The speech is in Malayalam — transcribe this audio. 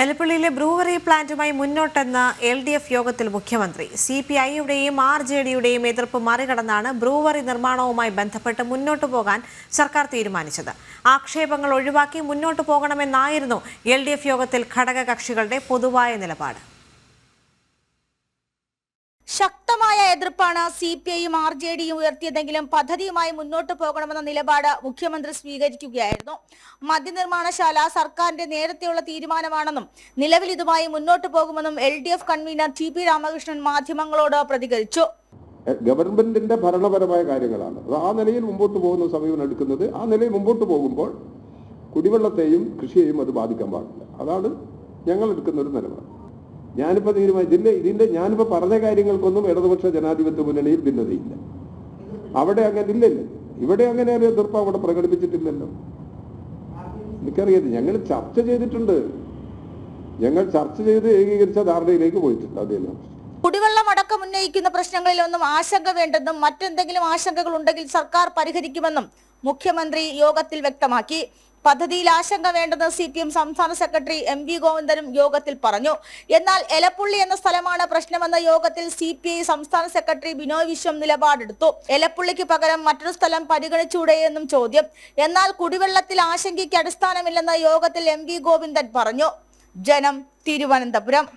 എലപ്പള്ളിയിലെ ബ്രൂവറി പ്ലാന്റുമായി മുന്നോട്ടെന്ന LDF യോഗത്തിൽ മുഖ്യമന്ത്രി. CPI-യുടെയും RJD-യുടെയും എതിർപ്പ് മറികടന്നാണ് ബ്രൂവറി നിർമ്മാണവുമായി ബന്ധപ്പെട്ട് മുന്നോട്ടു പോകാൻ സർക്കാർ തീരുമാനിച്ചത്. ആക്ഷേപങ്ങൾ ഒഴിവാക്കി മുന്നോട്ടു പോകണമെന്നായിരുന്നു LDF യോഗത്തിൽ ഘടകകക്ഷികളുടെ പൊതുവായ നിലപാട്. ശക്തമായ എതിർപ്പാണ് CPI-യും RJD-യും ഉയർത്തിയതെങ്കിലും പദ്ധതിയുമായി മുന്നോട്ട് പോകണമെന്ന നിലപാട് മുഖ്യമന്ത്രി സ്വീകരിക്കുകയായിരുന്നു. മദ്യനിർമ്മാണശാല സർക്കാരിന്റെ നേരത്തെയുള്ള തീരുമാനമാണെന്നും നിലവിൽ ഇതുമായി മുന്നോട്ട് പോകുമെന്നും LDF കൺവീനർ TP രാമകൃഷ്ണൻ മാധ്യമങ്ങളോട് പ്രതികരിച്ചു. ഗവൺമെന്റിന്റെ ഭരണപരമായ കാര്യങ്ങളാണ് ആ നിലയിൽ മുമ്പോട്ട് പോകുന്ന സമീപനം എടുക്കുന്നത്. ആ നിലയിൽ മുമ്പോട്ട് പോകുമ്പോൾ കുടിവെള്ളത്തെയും കൃഷിയെയും അത് ബാധിക്കാൻ പാടില്ല. അതാണ് ഞങ്ങൾ എടുക്കുന്ന ഒരു നിലപാട്. ഞാനിപ്പോൾ ഇതിന്റെ ഞാനിപ്പോൾ പറഞ്ഞ കാര്യങ്ങൾക്കൊന്നും ഇടതുപക്ഷ ജനാധിപത്യ മുന്നണിയിൽ ഭിന്നതയില്ല. അവിടെ അങ്ങനെ ഇല്ലല്ലോ. ഇവിടെ അങ്ങനെ ഒരു എതിർപ്പ് അവിടെ പ്രകടിപ്പിച്ചിട്ടില്ലല്ലോ. എനിക്കറിയാം. ഞങ്ങൾ ചർച്ച ചെയ്തിട്ടുണ്ട്. ഞങ്ങൾ ചർച്ച ചെയ്ത് ഏകീകരിച്ച ധാരണയിലേക്ക് പോയിട്ടുണ്ട്. അദ്ദേഹം കുടിവെള്ളം അടക്കം ഉന്നയിക്കുന്ന പ്രശ്നങ്ങളിലൊന്നും ആശങ്ക വേണ്ടെന്നും മറ്റെന്തെങ്കിലും ആശങ്കകൾ ഉണ്ടെങ്കിൽ സർക്കാർ പരിഹരിക്കുമെന്നും മുഖ്യമന്ത്രി യോഗത്തിൽ വ്യക്തമാക്കി. പദ്ധതിയിൽ ആശങ്ക വേണ്ടെന്ന് CPM സംസ്ഥാന സെക്രട്ടറി MV ഗോവിന്ദനും യോഗത്തിൽ പറഞ്ഞു. എന്നാൽ എലപ്പുള്ളി എന്ന സ്ഥലമാണ് പ്രശ്നമെന്ന യോഗത്തിൽ CPI സംസ്ഥാന സെക്രട്ടറി ബിനോയ് വിശ്വം നിലപാടെടുത്തു. എലപ്പുള്ളിക്ക് പകരം മറ്റൊരു സ്ഥലം പരിഗണിച്ചൂടെയെന്നും ചോദ്യം. എന്നാൽ കുടിവെള്ളത്തിൽ ആശങ്കയ്ക്ക് അടിസ്ഥാനമില്ലെന്ന് യോഗത്തിൽ MV ഗോവിന്ദൻ പറഞ്ഞു. ജനം, തിരുവനന്തപുരം.